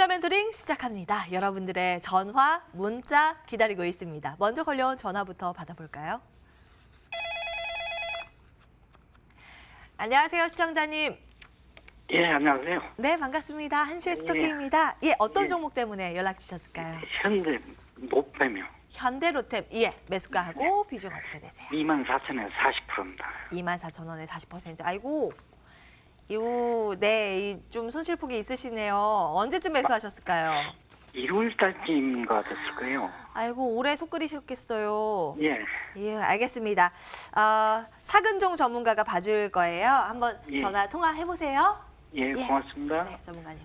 투자 멘토링 시작합니다. 여러분들의 전화, 문자 기다리고 있습니다. 먼저 걸려온 전화부터 받아볼까요? 안녕하세요, 시청자님. 예, 안녕하세요. 네, 반갑습니다. 한시의 스토키입니다. 예, 어떤 종목 때문에 연락 주셨을까요? 현대 노fem이요. 현대로템, 예, 매수가하고 비중 어떻게 되세요? 24,000원에 40%입니다. 24,000원에 40%. 아이고, 네, 좀 손실폭이 있으시네요. 언제쯤 매수하셨을까요? 1월 달쯤인가 됐을 거예요. 아이고, 오래 속 끓이셨겠어요. 예. 예, 알겠습니다. 사근종 전문가가 봐줄 거예요. 한번 예. 전화 통화해보세요. 예, 고맙습니다. 네, 전문가님.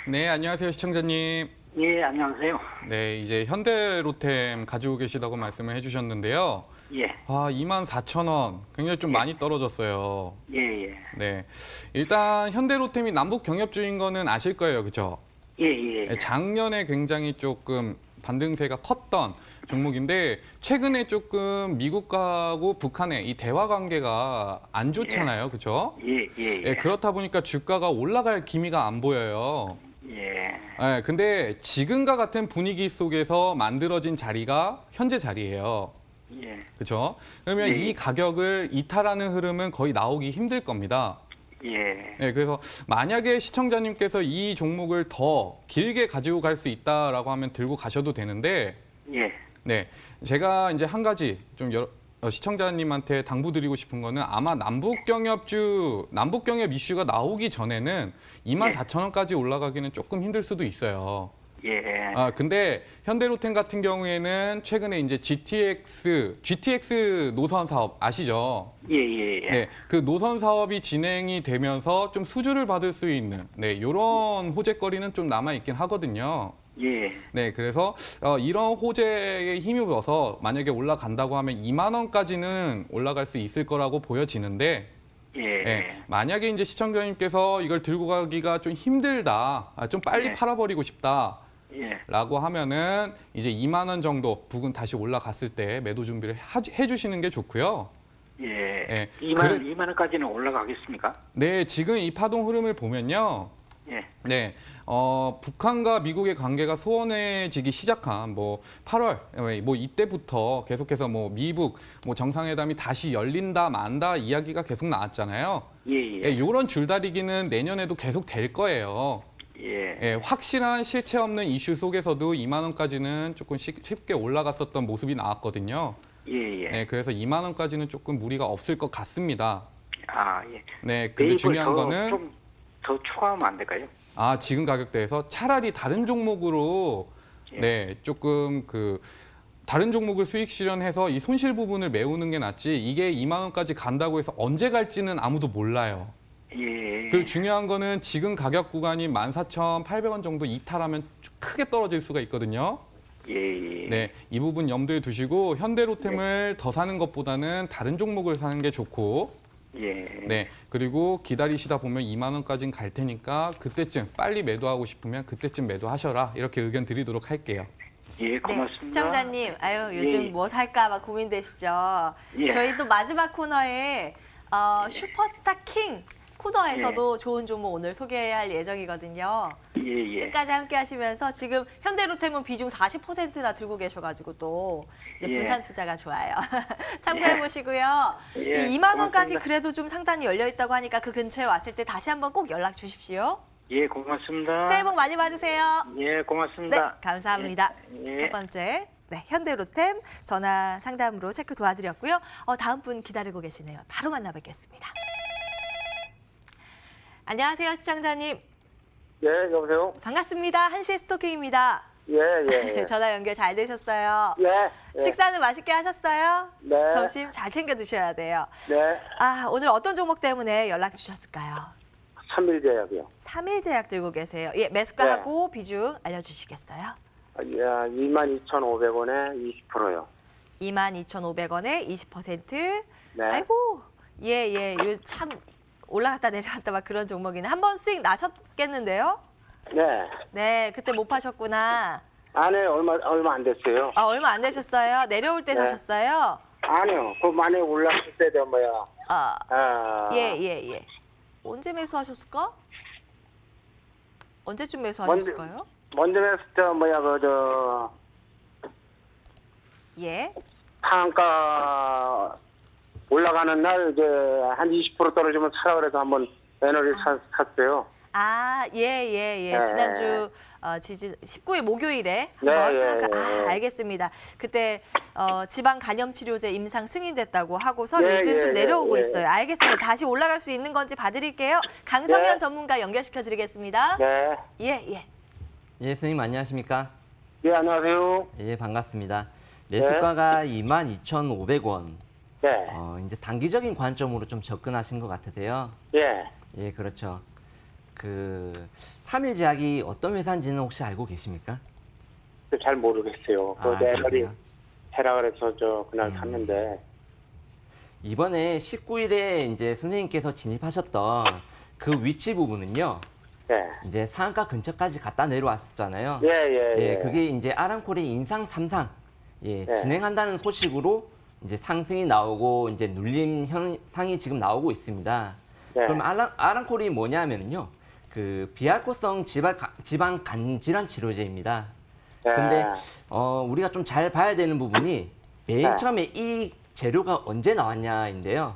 네, 안녕하세요, 시청자님. 예, 안녕하세요. 네, 이제 현대로템 가지고 계시다고 말씀을 해주셨는데요. 예. 24,000원, 굉장히 좀 많이 떨어졌어요. 예, 예. 네, 일단 현대로템이 남북 경협주인 거는 아실 거예요, 그죠? 예, 예. 네, 작년에 굉장히 조금 반등세가 컸던 종목인데 최근에 조금 미국하고 북한의 이 대화 관계가 안 좋잖아요, 그죠? 예, 예. 네, 그렇다 보니까 주가가 올라갈 기미가 안 보여요. 예. 네, 근데 지금과 같은 분위기 속에서 만들어진 자리가 현재 자리예요. 예. 그렇죠? 그러면 네. 이 가격을 이탈하는 흐름은 거의 나오기 힘들 겁니다. 예. 네, 그래서 만약에 시청자님께서 이 종목을 더 길게 가지고 갈 수 있다라고 하면 들고 가셔도 되는데, 예. 네, 제가 이제 한 가지 좀 시청자님한테 당부드리고 싶은 거는 아마 남북 경협 이슈가 나오기 전에는 24,000원까지 올라가기는 조금 힘들 수도 있어요. 예. 근데 현대로템 같은 경우에는 최근에 이제 GTX 노선 사업 아시죠? 예, 예, 예. 네, 그 노선 사업이 진행이 되면서 좀 수주를 받을 수 있는 이런 호재거리는 좀 남아 있긴 하거든요. 예. 네, 그래서 이런 호재에 힘입어서 만약에 올라간다고 하면 2만 원까지는 올라갈 수 있을 거라고 보여지는데, 예. 네, 만약에 이제 시청자님께서 이걸 들고 가기가 좀 힘들다, 좀 빨리 예. 팔아버리고 싶다. 예. 라고 하면은 이제 2만 원 정도 부근 다시 올라갔을 때 매도 준비를 해주시는 게 좋고요. 예. 예. 2만 원까지는 올라가겠습니까? 네, 지금 이 파동 흐름을 보면요. 예. 네, 북한과 미국의 관계가 소원해지기 시작한 8월 이때부터 계속해서 미북 정상회담이 다시 열린다 만다 이야기가 계속 나왔잖아요. 예, 예. 이런 줄다리기는 내년에도 계속 될 거예요. 예. 예, 확실한 실체 없는 이슈 속에서도 2만 원까지는 조금 쉽게 올라갔었던 모습이 나왔거든요. 예, 예. 네, 그래서 2만 원까지는 조금 무리가 없을 것 같습니다. 아, 예. 네, 근데 중요한 거는 좀 더 추가하면 안 될까요? 지금 가격대에서 차라리 다른 종목으로 예. 네, 조금 다른 종목을 수익 실현해서 이 손실 부분을 메우는 게 낫지 이게 2만 원까지 간다고 해서 언제 갈지는 아무도 몰라요. 예. 그 중요한 거는 지금 가격 구간이 14,800원 정도 이탈하면 크게 떨어질 수가 있거든요. 예, 예. 네, 이 부분 염두에 두시고 현대로템을 더 사는 것보다는 다른 종목을 사는 게 좋고, 예. 네, 그리고 기다리시다 보면 2만 원까지는 갈 테니까 그때쯤 빨리 매도하고 싶으면 그때쯤 매도하셔라 이렇게 의견 드리도록 할게요. 예, 네, 고맙습니다. 시청자님, 요즘 예. 뭐 살까 막 고민되시죠? 예. 저희 또 마지막 코너에 슈퍼스타 킹 코너에서도 좋은 종목 오늘 소개할 예정이거든요. 예, 예. 끝까지 함께 하시면서 지금 현대로템은 비중 40%나 들고 계셔가지고 또 이제 예. 분산 투자가 좋아요. 참고해 보시고요. 예, 2만 원까지 고맙습니다. 그래도 좀 상단이 열려 있다고 하니까 그 근처에 왔을 때 다시 한번 꼭 연락 주십시오. 예, 고맙습니다. 새해 복 많이 받으세요. 예, 네, 고맙습니다. 감사합니다. 예. 첫 번째, 네, 현대로템 전화 상담으로 체크 도와드렸고요. 다음 분 기다리고 계시네요. 바로 만나뵙겠습니다. 안녕하세요, 시청자님. 예, 여보세요? 반갑습니다. 한시의 스토킹입니다. 예, 예, 예. 전화 연결 잘 되셨어요. 예, 예. 식사는 맛있게 하셨어요? 네. 점심 잘 챙겨 드셔야 돼요. 네. 오늘 어떤 종목 때문에 연락 주셨을까요? 3일제약이요. 3일 제약 들고 계세요. 예, 매수가하고 비중 알려주시겠어요? 예, 22,500원에 20%요. 22,500원에 20%. 네. 아이고, 예, 참 올라갔다 내려갔다 막 그런 종목이네. 한 번 수익 나셨겠는데요? 네. 네, 그때 못 파셨구나. 안에 얼마 안 됐어요. 얼마 안 되셨어요? 내려올 때 네. 사셨어요? 아니요. 그 많이 올랐을 때도 예. 언제 매수하셨을까? 언제쯤 매수하셨을까요? 먼저 저 예. 상한가 올라가는 날 이제 한 20% 떨어지면 사라 그래서 한번 에너지 샀어요. 아, 예. 네. 지난주 지지 19일 목요일에 네, 한번 예, 예. 알겠습니다. 그때 지방 간염 치료제 임상 승인됐다고 하고서 예, 요즘 좀 예, 내려오고 예. 있어요. 알겠습니다. 다시 올라갈 수 있는 건지 봐드릴게요. 강성현 네. 전문가 연결시켜 드리겠습니다. 네. 예. 예, 선생님 안녕하십니까? 예, 안녕하세요. 예, 반갑습니다. 매수가가 22,500원. 네. 이제 단기적인 관점으로 좀 접근하신 것 같으세요. 예. 예, 그렇죠. 3일 제약이 어떤 회사인지는 혹시 알고 계십니까? 잘 모르겠어요. 그 아, 에너지 그래요? 해라 그래서 저 그날 샀는데. 이번에 19일에 이제 선생님께서 진입하셨던 그 위치 부분은요. 예. 이제 상한가 근처까지 갖다 내려왔었잖아요. 예. 그게 이제 아람콜의 인상 3상 네. 진행한다는 소식으로 이제 상승이 나오고 이제 눌림 현상이 지금 나오고 있습니다. 네. 그럼 아람콜이 뭐냐면요, 그 비알코성 지방 간질환 치료제입니다. 네. 근데 우리가 좀 잘 봐야 되는 부분이 맨 네. 처음에 이 재료가 언제 나왔냐인데요.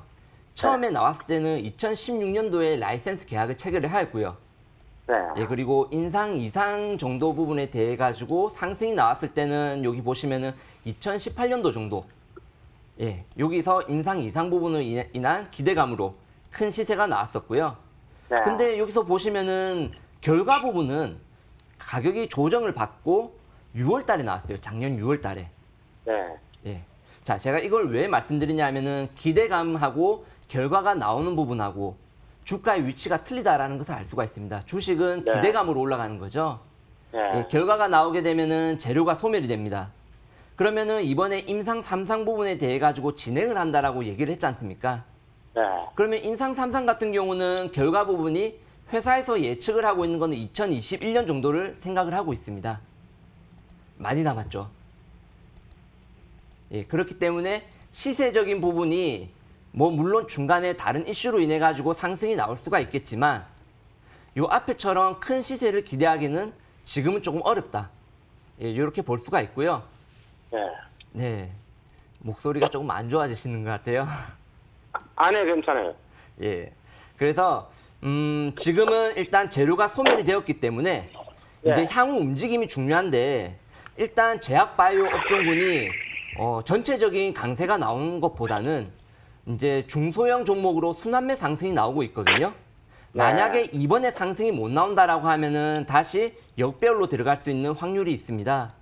처음에 나왔을 때는 2016년도에 라이센스 계약을 체결을 하였고요. 네. 예, 그리고 인상 이상 정도 부분에 대해 가지고 상승이 나왔을 때는 여기 보시면은 2018년도 정도. 예, 여기서 인상 이상 부분을 인한 기대감으로 큰 시세가 나왔었고요. 네. 근데 여기서 보시면은 결과 부분은 가격이 조정을 받고 6월 달에 나왔어요. 작년 6월 달에. 네. 예. 자, 제가 이걸 왜 말씀드리냐면은 기대감하고 결과가 나오는 부분하고 주가의 위치가 틀리다라는 것을 알 수가 있습니다. 주식은 네. 기대감으로 올라가는 거죠. 네. 예, 결과가 나오게 되면은 재료가 소멸이 됩니다. 그러면은 이번에 임상 3상 부분에 대해 가지고 진행을 한다라고 얘기를 했지 않습니까? 네. 그러면 임상 3상 같은 경우는 결과 부분이 회사에서 예측을 하고 있는 거는 2021년 정도를 생각을 하고 있습니다. 많이 남았죠. 예, 그렇기 때문에 시세적인 부분이 뭐 물론 중간에 다른 이슈로 인해 가지고 상승이 나올 수가 있겠지만 요 앞에처럼 큰 시세를 기대하기는 지금은 조금 어렵다. 예, 이렇게 볼 수가 있고요. 네. 네, 목소리가 조금 안 좋아지시는 것 같아요. 안에 괜찮아요. 예, 그래서 지금은 일단 재료가 소멸이 되었기 때문에 이제 예. 향후 움직임이 중요한데 일단 제약바이오 업종군이 전체적인 강세가 나오는 것보다는 이제 중소형 종목으로 순환매 상승이 나오고 있거든요. 만약에 이번에 상승이 못 나온다라고 하면은 다시 역배열로 들어갈 수 있는 확률이 있습니다.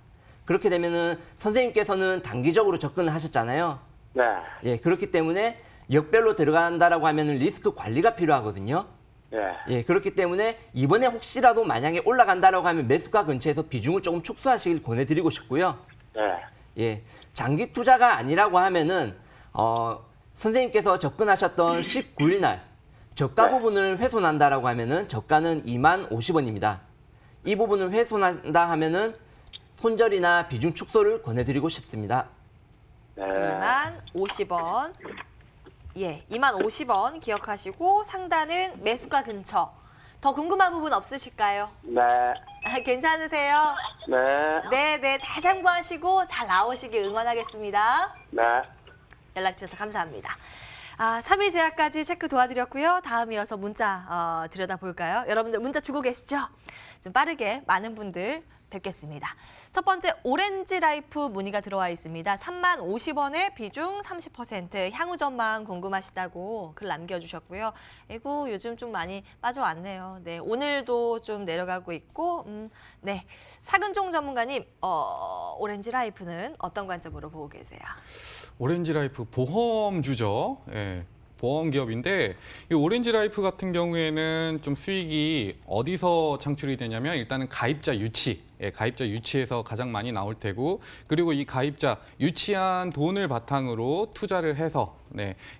그렇게 되면은 선생님께서는 단기적으로 접근을 하셨잖아요. 네. 예, 그렇기 때문에 역배열로 들어간다라고 하면은 리스크 관리가 필요하거든요. 네. 예, 그렇기 때문에 이번에 혹시라도 만약에 올라간다라고 하면 매수가 근처에서 비중을 조금 축소하시길 권해드리고 싶고요. 네. 예, 장기 투자가 아니라고 하면은 선생님께서 접근하셨던 19일 날 저가 네. 부분을 훼손한다라고 하면은 저가는 20,050원입니다. 이 부분을 훼손한다 하면은 손절이나 비중 축소를 권해드리고 싶습니다. 네. 20,050원. 예, 20,050원 기억하시고 상단은 매수가 근처. 더 궁금한 부분 없으실까요? 네. 괜찮으세요? 네. 네, 잘 참고하시고 잘 나오시길 응원하겠습니다. 네. 연락 주셔서 감사합니다. 3일 제약까지 체크 도와드렸고요. 다음 이어서 문자 들여다볼까요? 여러분들 문자 주고 계시죠? 좀 빠르게 많은 분들 뵙겠습니다. 첫 번째 오렌지 라이프 문의가 들어와 있습니다. 30,050원에 비중 30%, 향후 전망 궁금하시다고 글 남겨주셨고요. 아이고 요즘 좀 많이 빠져왔네요. 네, 오늘도 좀 내려가고 있고, 네, 사근종 전문가님, 오렌지 라이프는 어떤 관점으로 보고 계세요? 오렌지 라이프 보험주죠. 예, 보험 기업인데 이 오렌지 라이프 같은 경우에는 좀 수익이 어디서 창출이 되냐면 일단은 가입자 유치, 가입자 유치에서 가장 많이 나올 테고, 그리고 이 가입자 유치한 돈을 바탕으로 투자를 해서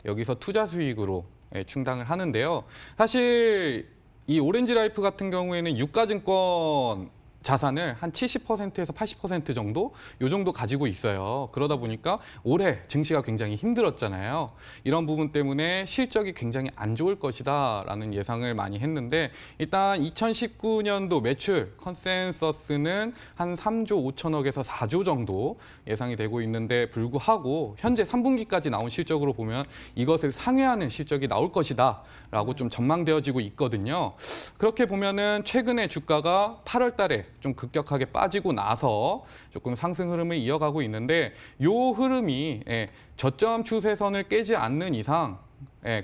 여기서 투자 수익으로 충당을 하는데요. 사실 이 오렌지 라이프 같은 경우에는 유가증권 자산을 한 70%에서 80% 정도 요 정도 가지고 있어요. 그러다 보니까 올해 증시가 굉장히 힘들었잖아요. 이런 부분 때문에 실적이 굉장히 안 좋을 것이다라는 예상을 많이 했는데 일단 2019년도 매출 컨센서스는 한 3조 5천억에서 4조 정도 예상이 되고 있는데 불구하고 현재 3분기까지 나온 실적으로 보면 이것을 상회하는 실적이 나올 것이다라고 좀 전망되어지고 있거든요. 그렇게 보면은 최근에 주가가 8월 달에 좀 급격하게 빠지고 나서 조금 상승 흐름을 이어가고 있는데 요 흐름이 저점 추세선을 깨지 않는 이상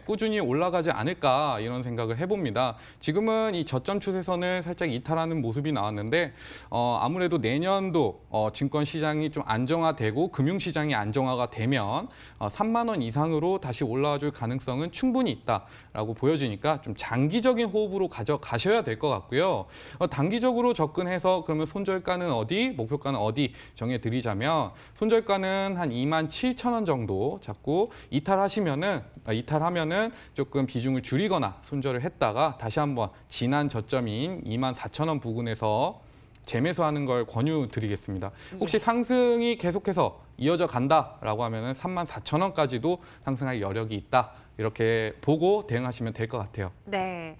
꾸준히 올라가지 않을까 이런 생각을 해봅니다. 지금은 이 저점 추세선을 살짝 이탈하는 모습이 나왔는데 아무래도 내년도 증권 시장이 좀 안정화되고 금융 시장이 안정화가 되면 3만 원 이상으로 다시 올라와 줄 가능성은 충분히 있다라고 보여지니까 좀 장기적인 호흡으로 가져가셔야 될 것 같고요. 단기적으로 접근해서 그러면 손절가는 어디, 목표가는 어디 정해드리자면 손절가는 한 27,000원 정도 잡고 이탈하면은 조금 비중을 줄이거나 손절을 했다가 다시 한번 지난 저점인 24,000원 부근에서 재매수하는 걸 권유드리겠습니다. 혹시 상승이 계속해서 이어져 간다라고 하면은 34,000원까지도 상승할 여력이 있다. 이렇게 보고 대응하시면 될 것 같아요. 네.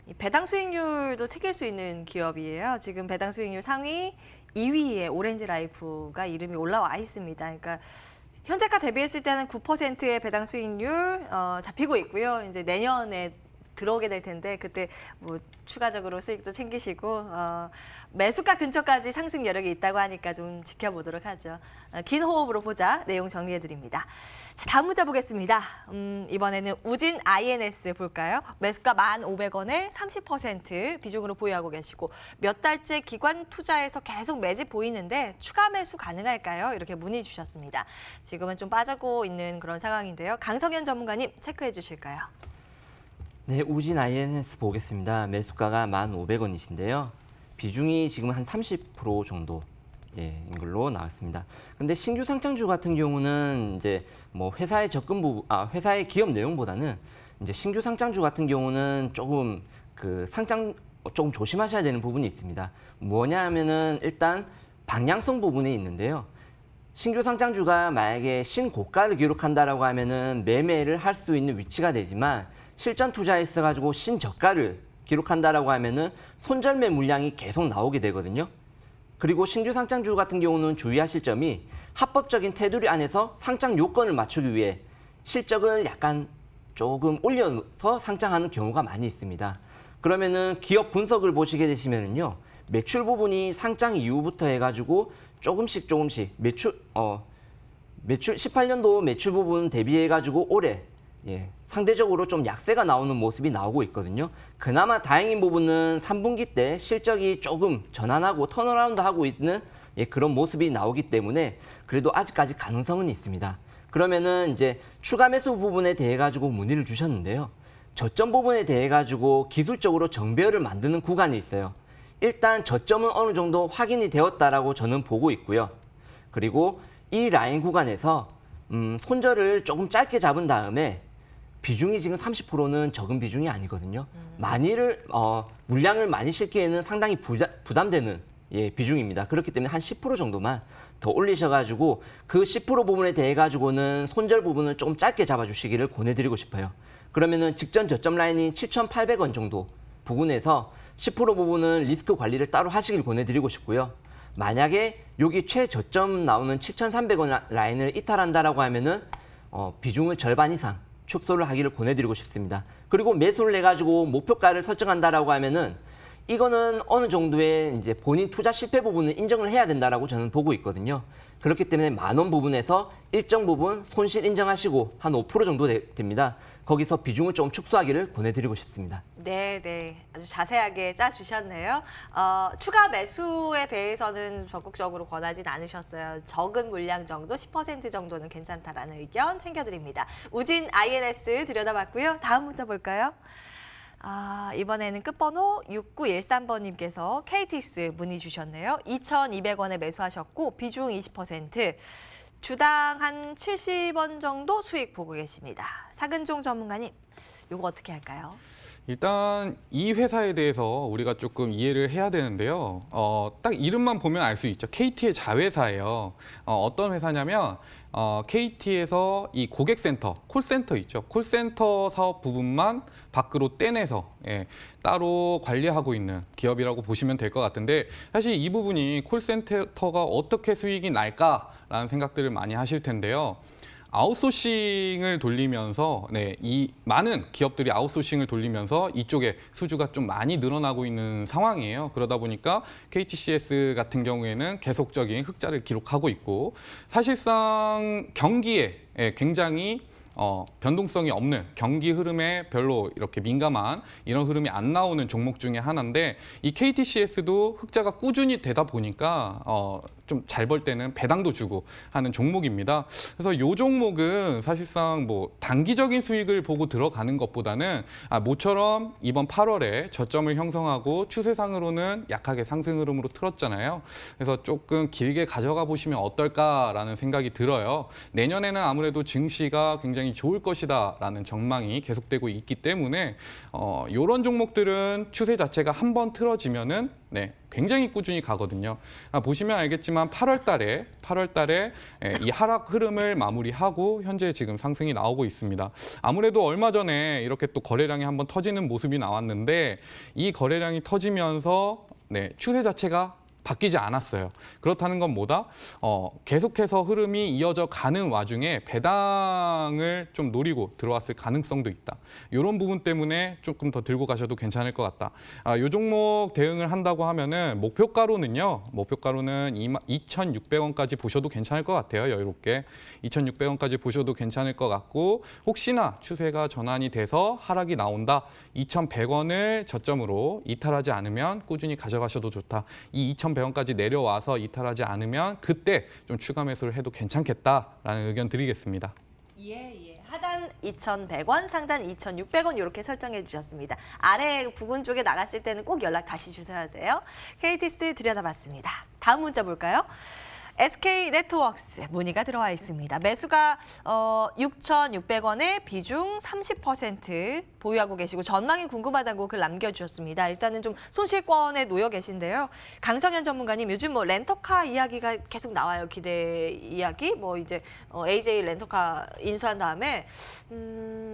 이 배당 수익률도 챙길 수 있는 기업이에요. 지금 배당 수익률 상위 2위에 오렌지라이프가 이름이 올라와 있습니다. 그러니까 현재가 대비했을 때는 9%의 배당 수익률 잡히고 있고요. 이제 내년에 들어오게 될 텐데 그때 뭐 추가적으로 수익도 챙기시고 매수가 근처까지 상승 여력이 있다고 하니까 좀 지켜보도록 하죠. 긴 호흡으로 보자 내용 정리해 드립니다. 자, 다음 문자 보겠습니다. 이번에는 우진 INS 볼까요? 매수가 1,500원에 30% 비중으로 보유하고 계시고 몇 달째 기관 투자에서 계속 매집 보이는데 추가 매수 가능할까요? 이렇게 문의 주셨습니다. 지금은 좀 빠지고 있는 그런 상황인데요. 강성현 전문가님 체크해 주실까요? 네, 우진 INS 보겠습니다. 매수가가 1,500원이신데요. 비중이 지금 한 30% 정도 인 걸로 나왔습니다. 근데 신규 상장주 같은 경우는 이제 뭐 회사의 회사의 기업 내용보다는 이제 신규 상장주 같은 경우는 조금 조금 조심하셔야 되는 부분이 있습니다. 뭐냐면은 일단 방향성 부분이 있는데요. 신규 상장주가 만약에 신고가를 기록한다라고 하면은 매매를 할 수 있는 위치가 되지만 실전 투자했어가지고 신저가를 기록한다라고 하면은 손절매 물량이 계속 나오게 되거든요. 그리고 신규 상장주 같은 경우는 주의하실 점이 합법적인 테두리 안에서 상장 요건을 맞추기 위해 실적을 약간 조금 올려서 상장하는 경우가 많이 있습니다. 그러면은 기업 분석을 보시게 되시면은요, 매출 부분이 상장 이후부터 해가지고 조금씩 매출 18년도 매출 부분 대비해가지고 올해 상대적으로 좀 약세가 나오는 모습이 나오고 있거든요. 그나마 다행인 부분은 3분기 때 실적이 조금 전환하고 턴어라운드 하고 있는 그런 모습이 나오기 때문에 그래도 아직까지 가능성은 있습니다. 그러면은 이제 추가 매수 부분에 대해 가지고 문의를 주셨는데요. 저점 부분에 대해 가지고 기술적으로 정배열을 만드는 구간이 있어요. 일단 저점은 어느 정도 확인이 되었다라고 저는 보고 있고요. 그리고 이 라인 구간에서 손절을 조금 짧게 잡은 다음에 비중이 지금 30%는 적은 비중이 아니거든요. 물량을 많이 싣기에는 상당히 부담되는 비중입니다. 그렇기 때문에 한 10% 정도만 더 올리셔가지고 그 10% 부분에 대해 가지고는 손절 부분을 조금 짧게 잡아주시기를 권해드리고 싶어요. 그러면은 직전 저점 라인인 7,800원 정도 부분에서 10% 부분은 리스크 관리를 따로 하시길 권해드리고 싶고요. 만약에 여기 최저점 나오는 7,300원 라인을 이탈한다라고 하면은 비중을 절반 이상 축소를 하기를 권해드리고 싶습니다. 그리고 매수를 해가지고 목표가를 설정한다라고 하면은 이거는 어느 정도의 이제 본인 투자 실패 부분을 인정을 해야 된다라고 저는 보고 있거든요. 그렇기 때문에 10,000원 부분에서 일정 부분 손실 인정하시고 한 5% 정도 됩니다. 거기서 비중을 좀 축소하기를 권해드리고 싶습니다. 네. 아주 자세하게 짜주셨네요. 추가 매수에 대해서는 적극적으로 권하진 않으셨어요. 적은 물량 정도, 10% 정도는 괜찮다라는 의견 챙겨드립니다. 우진 INS 들여다봤고요. 다음 문자 볼까요? 이번에는 끝번호 6913번님께서 KTX 문의 주셨네요. 2,200원에 매수하셨고 비중 20%, 주당 한 70원 정도 수익 보고 계십니다. 사근종 전문가님, 이거 어떻게 할까요? 일단 이 회사에 대해서 우리가 조금 이해를 해야 되는데요. 딱 이름만 보면 알 수 있죠. KT의 자회사예요. 어떤 회사냐면 KT에서 이 고객센터, 콜센터 있죠. 콜센터 사업 부분만 밖으로 떼내서 따로 관리하고 있는 기업이라고 보시면 될 것 같은데, 사실 이 부분이 콜센터가 어떻게 수익이 날까라는 생각들을 많이 하실 텐데요. 아웃소싱을 돌리면서 이 많은 기업들이 아웃소싱을 돌리면서 이쪽에 수주가 좀 많이 늘어나고 있는 상황이에요. 그러다 보니까 KTCS 같은 경우에는 계속적인 흑자를 기록하고 있고, 사실상 경기에 굉장히 변동성이 없는, 경기 흐름에 별로 이렇게 민감한 이런 흐름이 안 나오는 종목 중에 하나인데, 이 KTCS도 흑자가 꾸준히 되다 보니까 좀 잘 벌 때는 배당도 주고 하는 종목입니다. 그래서 이 종목은 사실상 뭐 단기적인 수익을 보고 들어가는 것보다는 모처럼 이번 8월에 저점을 형성하고 추세상으로는 약하게 상승 흐름으로 틀었잖아요. 그래서 조금 길게 가져가 보시면 어떨까라는 생각이 들어요. 내년에는 아무래도 증시가 굉장히 좋을 것이다라는 전망이 계속되고 있기 때문에 이런 종목들은 추세 자체가 한번 틀어지면은 굉장히 꾸준히 가거든요. 보시면 알겠지만 8월 달에 이 하락 흐름을 마무리하고 현재 지금 상승이 나오고 있습니다. 아무래도 얼마 전에 이렇게 또 거래량이 한번 터지는 모습이 나왔는데, 이 거래량이 터지면서 추세 자체가 바뀌지 않았어요. 그렇다는 건 뭐다? 계속해서 흐름이 이어져 가는 와중에 배당을 좀 노리고 들어왔을 가능성도 있다. 이런 부분 때문에 조금 더 들고 가셔도 괜찮을 것 같다. 이 종목 대응을 한다고 하면은 목표가로는요. 목표가로는 2,600원까지 보셔도 괜찮을 것 같아요. 여유롭게 2,600원까지 보셔도 괜찮을 것 같고, 혹시나 추세가 전환이 돼서 하락이 나온다. 2,100원을 저점으로 이탈하지 않으면 꾸준히 가져가셔도 좋다. 이 2,100원까지 내려와서 이탈하지 않으면 그때 좀 추가 매수를 해도 괜찮겠다라는 의견 드리겠습니다. 예. 하단 2,100원, 상단 2,600원 이렇게 설정해 주셨습니다. 아래 부분 쪽에 나갔을 때는 꼭 연락 다시 주셔야 돼요. KT스 들여다봤습니다. 다음 문자 볼까요? SK네트워크스 문의가 들어와 있습니다. 매수가 6,600원에 비중 30% 보유하고 계시고 전망이 궁금하다고 글 남겨주셨습니다. 일단은 좀 손실권에 놓여 계신데요. 강성현 전문가님, 요즘 뭐 렌터카 이야기가 계속 나와요. 기대 이야기. 뭐 이제 AJ 렌터카 인수한 다음에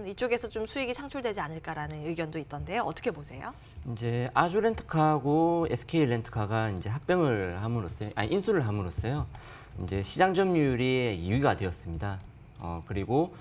이쪽에서 좀 수익이 창출되지 않을까라는 의견도 있던데요. 어떻게 보세요? 이제 아주 렌트카하고 SK 렌트카가 이제 합병을 함으로써, 인수를 함으로써요. 이제 시장 점유율이 2위가 되었습니다. 그리고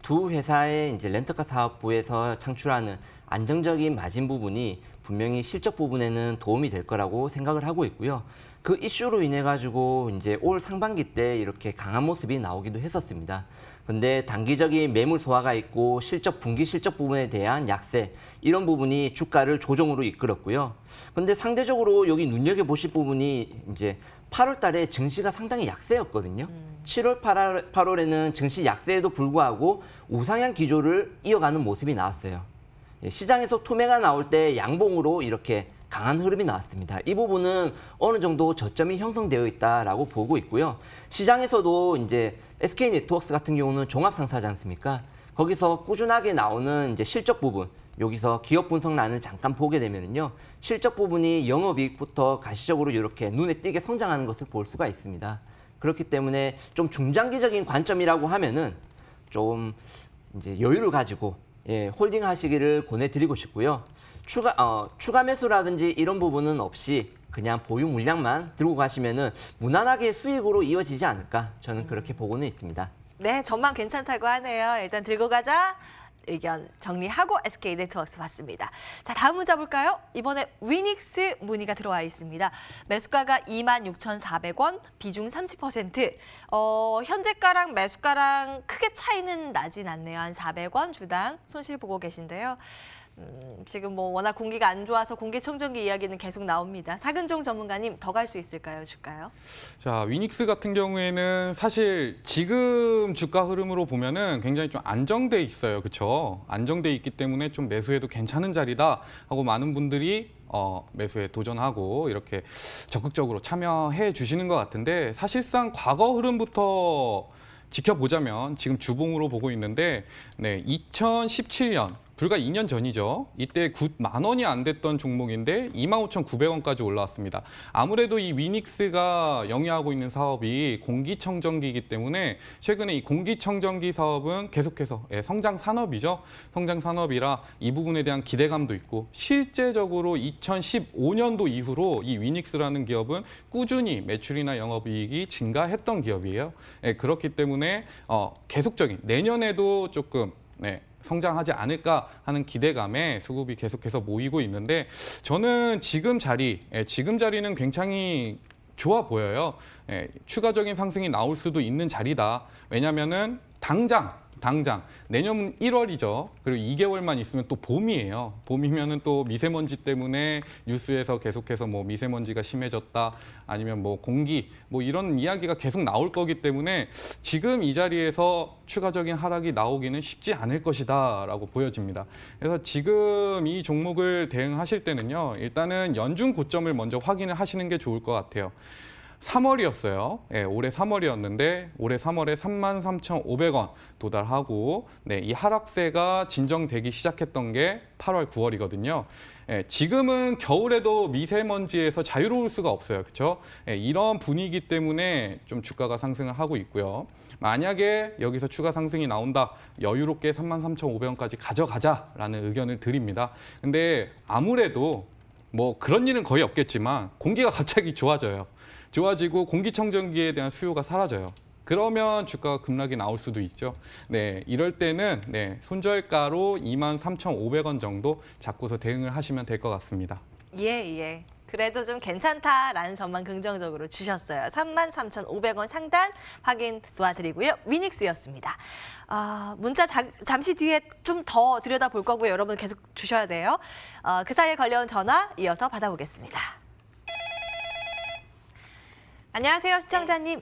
두 회사의 이제 렌터카 사업부에서 창출하는 안정적인 마진 부분이 분명히 실적 부분에는 도움이 될 거라고 생각을 하고 있고요. 그 이슈로 인해 가지고 이제 올 상반기 때 이렇게 강한 모습이 나오기도 했었습니다. 근데 단기적인 매물 소화가 있고 분기 실적 부분에 대한 약세, 이런 부분이 주가를 조정으로 이끌었고요. 근데 상대적으로 여기 눈여겨보실 부분이 이제 8월 달에 증시가 상당히 약세였거든요. 7월, 8월에는 증시 약세에도 불구하고 우상향 기조를 이어가는 모습이 나왔어요. 시장에서 투매가 나올 때 양봉으로 이렇게 강한 흐름이 나왔습니다. 이 부분은 어느 정도 저점이 형성되어 있다라고 보고 있고요. 시장에서도 이제 SK네트워크스 같은 경우는 종합상사지 않습니까? 거기서 꾸준하게 나오는 이제 실적 부분, 여기서 기업 분석란을 잠깐 보게 되면요, 실적 부분이 영업이익부터 가시적으로 이렇게 눈에 띄게 성장하는 것을 볼 수가 있습니다. 그렇기 때문에 좀 중장기적인 관점이라고 하면은 좀 이제 여유를 가지고 홀딩 하시기를 권해드리고 싶고요. 추가 매수라든지 이런 부분은 없이 그냥 보유 물량만 들고 가시면은 무난하게 수익으로 이어지지 않을까, 저는 그렇게 보고는 있습니다. 네, 전망 괜찮다고 하네요. 일단 들고 가자. 의견 정리하고 SK네트워크스 봤습니다. 자, 다음 문자 볼까요? 이번에 위닉스 문의가 들어와 있습니다. 매수가가 26,400원, 비중 30%. 현재가랑 매수가랑 크게 차이는 나진 않네요. 한 400원 주당 손실 보고 계신데요. 지금 뭐 워낙 공기가 안 좋아서 공기청정기 이야기는 계속 나옵니다. 사근종 전문가님, 더 갈 수 있을까요? 줄까요? 자, 위닉스 같은 경우에는 사실 지금 주가 흐름으로 보면은 굉장히 좀 안정돼 있어요. 그렇죠? 안정돼 있기 때문에 좀 매수해도 괜찮은 자리다 하고 많은 분들이 매수에 도전하고 이렇게 적극적으로 참여해 주시는 것 같은데, 사실상 과거 흐름부터 지켜보자면 지금 주봉으로 보고 있는데 2017년 불과 2년 전이죠. 이때 9만 원이 안 됐던 종목인데 25,900원까지 올라왔습니다. 아무래도 이 위닉스가 영위하고 있는 사업이 공기청정기이기 때문에 최근에 이 공기청정기 사업은 계속해서 성장 산업이죠. 성장 산업이라 이 부분에 대한 기대감도 있고 실제적으로 2015년도 이후로 이 위닉스라는 기업은 꾸준히 매출이나 영업이익이 증가했던 기업이에요. 그렇기 때문에 계속적인 내년에도 조금 성장하지 않을까 하는 기대감에 수급이 계속해서 모이고 있는데 저는 지금 자리는 굉장히 좋아 보여요. 추가적인 상승이 나올 수도 있는 자리다. 왜냐하면은 당장 내년 1월이죠. 그리고 2개월만 있으면 또 봄이에요. 봄이면은 또 미세먼지 때문에 뉴스에서 계속해서 뭐 미세먼지가 심해졌다 아니면 뭐 공기 뭐 이런 이야기가 계속 나올 거기 때문에 지금 이 자리에서 추가적인 하락이 나오기는 쉽지 않을 것이다라고 보여집니다. 그래서 지금 이 종목을 대응하실 때는요. 일단은 연중 고점을 먼저 확인을 하시는 게 좋을 것 같아요. 3월이었어요. 올해 3월이었는데 올해 3월에 33,500원 도달하고 이 하락세가 진정되기 시작했던 게 8월, 9월이거든요. 지금은 겨울에도 미세먼지에서 자유로울 수가 없어요. 그렇죠? 이런 분위기 때문에 좀 주가가 상승을 하고 있고요. 만약에 여기서 추가 상승이 나온다. 여유롭게 33,500원까지 가져가자라는 의견을 드립니다. 근데 아무래도 뭐 그런 일은 거의 없겠지만 공기가 갑자기 좋아지고 공기청정기에 대한 수요가 사라져요. 그러면 주가가 급락이 나올 수도 있죠. 이럴 때는 손절가로 23,500원 정도 잡고서 대응을 하시면 될 것 같습니다. 예. 그래도 좀 괜찮다라는 점만 긍정적으로 주셨어요. 33,500원 상단 확인 도와드리고요. 위닉스였습니다. 문자 잠시 뒤에 좀 더 들여다볼 거고요. 여러분 계속 주셔야 돼요. 그 사이에 걸려온 전화 이어서 받아보겠습니다. 안녕하세요, 시청자님.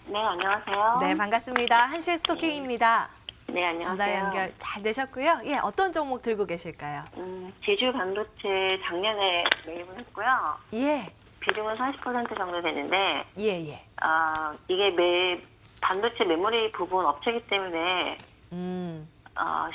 네, 안녕하세요. 네, 반갑습니다. 한실 스토킹입니다. 네, 안녕하세요. 전화 연결 잘 되셨고요. 예, 어떤 종목 들고 계실까요? 제주 반도체 작년에 매입을 했고요. 예. 비중은 40% 정도 되는데, 예. 이게 반도체 메모리 부분 업체이기 때문에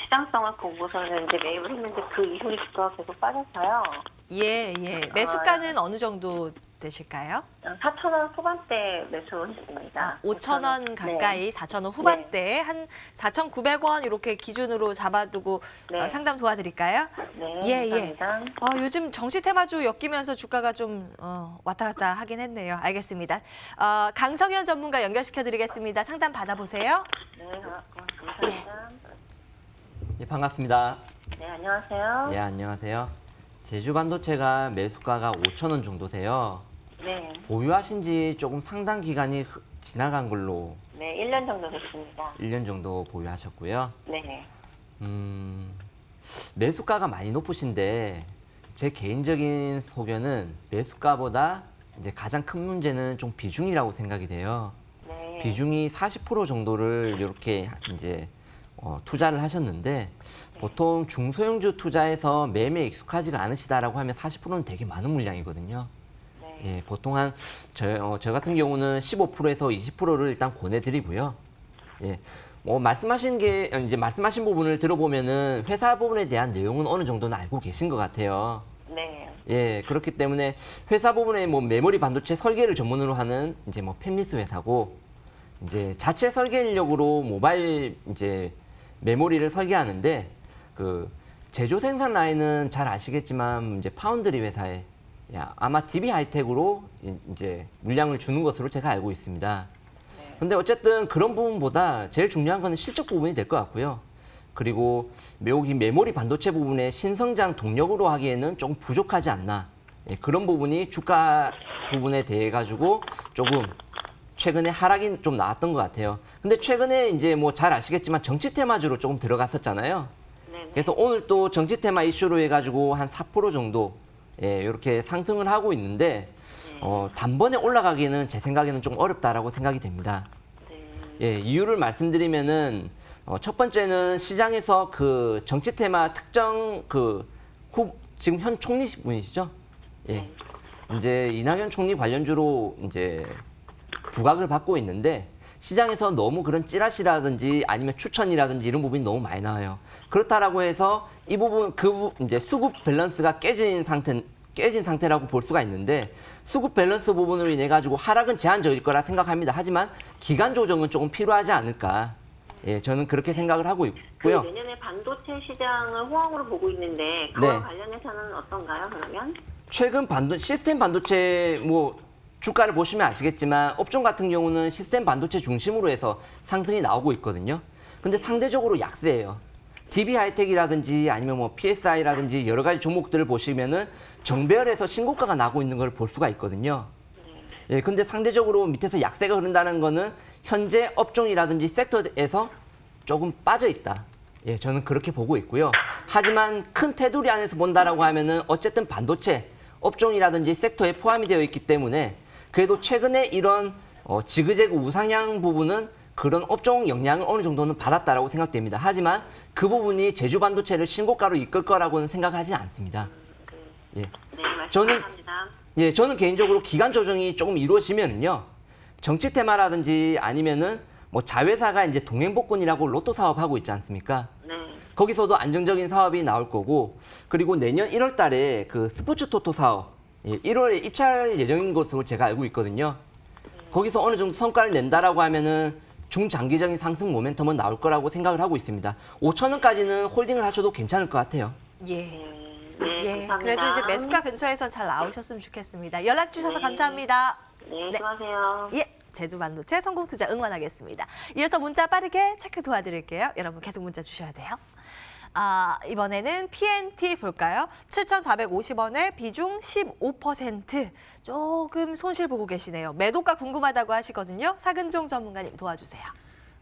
시장성을 보고서는 이제 매입을 했는데 그 이후에 주가가 계속 빠졌어요. 예. 매수가는 어느 정도 되실까요? 4,000원 후반대 매수했습니다. 5,000원 가까이, 4,000원 후반대, 한 4,900원 이렇게 기준으로 잡아두고 상담 도와드릴까요? 네, 감사합니다. 요즘 정시 테마주 엮이면서 주가가 좀 왔다 갔다 하긴 했네요. 알겠습니다. 강성현 전문가 연결시켜드리겠습니다. 상담 받아보세요. 네, 감사합니다. 예, 반갑습니다. 네, 안녕하세요. 예, 안녕하세요. 제주 반도체가 매수가가 5,000원 정도세요. 네. 보유하신 지 조금 상당 기간이 지나간 걸로 네, 1년 정도 됐습니다. 1년 정도 보유하셨고요. 네. 매수가가 많이 높으신데 제 개인적인 소견은 매수가보다 이제 가장 큰 문제는 좀 비중이라고 생각이 돼요. 네. 비중이 40% 정도를 이렇게 이제 투자를 하셨는데 보통 중소형주 투자에서 매매에 익숙하지가 않으시다라고 하면 40%는 되게 많은 물량이거든요. 네. 예, 보통 한 저 같은 경우는 15%에서 20%를 일단 권해드리고요. 예, 말씀하신 부분을 들어보면은 회사 부분에 대한 내용은 어느 정도는 알고 계신 것 같아요. 네. 예, 그렇기 때문에 회사 부분에 뭐 메모리 반도체 설계를 전문으로 하는 이제 뭐 팹리스 회사고 이제 자체 설계 인력으로 모바일 이제 메모리를 설계하는데 그 제조 생산 라인은 잘 아시겠지만 이제 파운드리 회사에 아마 DB 하이텍으로 이제 물량을 주는 것으로 제가 알고 있습니다. 근데 어쨌든 그런 부분보다 제일 중요한 거는 실적 부분이 될 것 같고요. 그리고 여기 메모리 반도체 부분의 신성장 동력으로 하기에는 조금 부족하지 않나. 그런 부분이 주가 부분에 대해 가지고 조금 최근에 하락이 좀 나왔던 것 같아요. 근데 최근에 이제 뭐 잘 아시겠지만 정치 테마주로 조금 들어갔었잖아요. 네. 그래서 오늘 또 정치 테마 이슈로 해가지고 한 4% 정도 이렇게 상승을 하고 있는데 단번에 올라가기는 제 생각에는 좀 어렵다라고 생각이 됩니다. 네. 이유를 말씀드리면은 첫 번째는 시장에서 그 정치 테마 특정 지금 현 총리 분이시죠? 이제 이낙연 총리 관련주로 이제 부각을 받고 있는데 시장에서 너무 그런 찌라시라든지 아니면 추천이라든지 이런 부분이 너무 많이 나와요. 그렇다라고 해서 이 부분 이제 수급 밸런스가 깨진 상태라고 볼 수가 있는데 수급 밸런스 부분으로 인해 가지고 하락은 제한적일 거라 생각합니다. 하지만 기간 조정은 조금 필요하지 않을까. 예, 저는 그렇게 생각을 하고 있고요. 내년에 반도체 시장을 호황으로 보고 있는데 그와 네. 관련해서는 어떤가요? 그러면? 최근 시스템 반도체 주가를 보시면 아시겠지만 업종 같은 경우는 시스템 반도체 중심으로 해서 상승이 나오고 있거든요. 근데 상대적으로 약세예요. DB 하이텍이라든지 아니면 PSI라든지 여러 가지 종목들을 보시면은 정배열에서 신고가가 나고 있는 걸 볼 수가 있거든요. 예, 근데 상대적으로 밑에서 약세가 흐른다는 거는 현재 업종이라든지 섹터에서 조금 빠져 있다. 예, 저는 그렇게 보고 있고요. 하지만 큰 테두리 안에서 본다라고 하면은 어쨌든 반도체 업종이라든지 섹터에 포함이 되어 있기 때문에 그래도 최근에 이런 지그재그 우상향 부분은 그런 업종 영향을 어느 정도는 받았다라고 생각됩니다. 하지만 그 부분이 제주 반도체를 신고가로 이끌 거라고는 생각하지 않습니다. 예. 네, 말씀 감사합니다. 저는 개인적으로 기간 조정이 조금 이루어지면은요, 정치 테마라든지 아니면은 자회사가 이제 동행복권이라고 로또 사업하고 있지 않습니까? 네. 거기서도 안정적인 사업이 나올 거고, 그리고 내년 1월 달에 그 스포츠 토토 사업, 1월에 입찰 예정인 것으로 제가 알고 있거든요. 거기서 어느 정도 성과를 낸다라고 하면은 중장기적인 상승 모멘텀은 나올 거라고 생각을 하고 있습니다. 5,000원까지는 홀딩을 하셔도 괜찮을 것 같아요. 예. 네, 예. 감사합니다. 그래도 이제 매수가 근처에서 잘 나오셨으면 좋겠습니다. 연락 주셔서 네. 감사합니다. 네, 수고하세요. 예. 제주 반도체 성공 투자 응원하겠습니다. 이어서 문자 빠르게 체크 도와드릴게요. 여러분 계속 문자 주셔야 돼요. 이번에는 PNT 볼까요? 7,450원에 비중 15%. 조금 손실 보고 계시네요. 매도가 궁금하다고 하시거든요. 사근종 전문가님 도와주세요.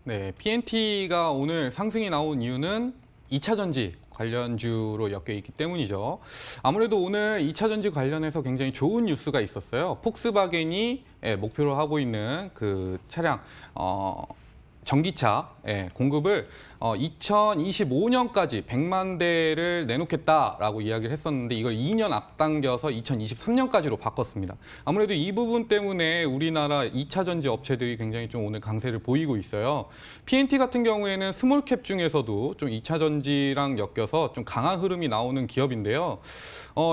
네, PNT가 오늘 상승이 나온 이유는 2차 전지 관련주로 엮여 있기 때문이죠. 아무래도 오늘 2차 전지 관련해서 굉장히 좋은 뉴스가 있었어요. 폭스바겐이 목표로 하고 있는 그 차량 전기차 공급을 2025년까지 100만 대를 내놓겠다라고 이야기를 했었는데 이걸 2년 앞당겨서 2023년까지로 바꿨습니다. 아무래도 이 부분 때문에 우리나라 2차 전지 업체들이 굉장히 좀 오늘 강세를 보이고 있어요. PNT 같은 경우에는 스몰캡 중에서도 좀 2차 전지랑 엮여서 좀 강한 흐름이 나오는 기업인데요.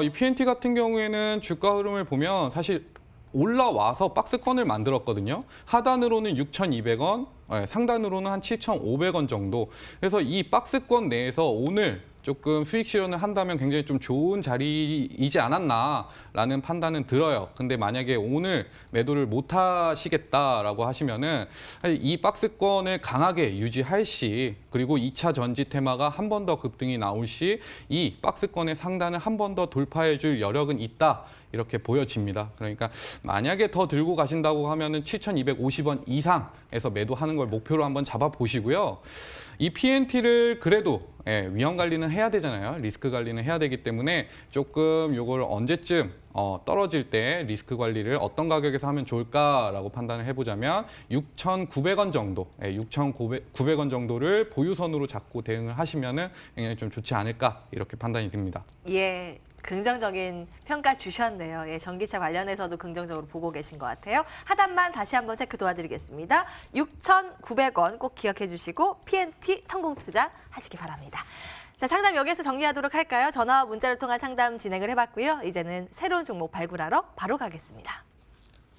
이 PNT 같은 경우에는 주가 흐름을 보면 사실 올라와서 박스권을 만들었거든요. 하단으로는 6,200원, 상단으로는 한 7,500원 정도. 그래서 이 박스권 내에서 오늘 조금 수익 실현을 한다면 굉장히 좀 좋은 자리이지 않았나라는 판단은 들어요. 근데 만약에 오늘 매도를 못 하시겠다라고 하시면은 이 박스권을 강하게 유지할 시, 그리고 2차 전지 테마가 한 번 더 급등이 나올 시 이 박스권의 상단을 한 번 더 돌파해 줄 여력은 있다. 이렇게 보여집니다. 그러니까 만약에 더 들고 가신다고 하면은 7,250원 이상에서 매도하는 걸 목표로 한번 잡아보시고요. 이 PNT를 그래도 위험 관리는 해야 되잖아요. 리스크 관리는 해야 되기 때문에 조금 요걸 언제쯤 떨어질 때 리스크 관리를 어떤 가격에서 하면 좋을까라고 판단을 해보자면 6,900원 정도, 6,900원 정도를 보유선으로 잡고 대응을 하시면은 굉장히 좀 좋지 않을까 이렇게 판단이 듭니다. 예. 긍정적인 평가 주셨네요. 예, 전기차 관련해서도 긍정적으로 보고 계신 것 같아요. 하단만 다시 한번 체크 도와드리겠습니다. 6,900원 꼭 기억해 주시고 PNT 성공 투자 하시기 바랍니다. 자, 상담 여기서 정리하도록 할까요? 전화와 문자를 통한 상담 진행을 해봤고요. 이제는 새로운 종목 발굴하러 바로 가겠습니다.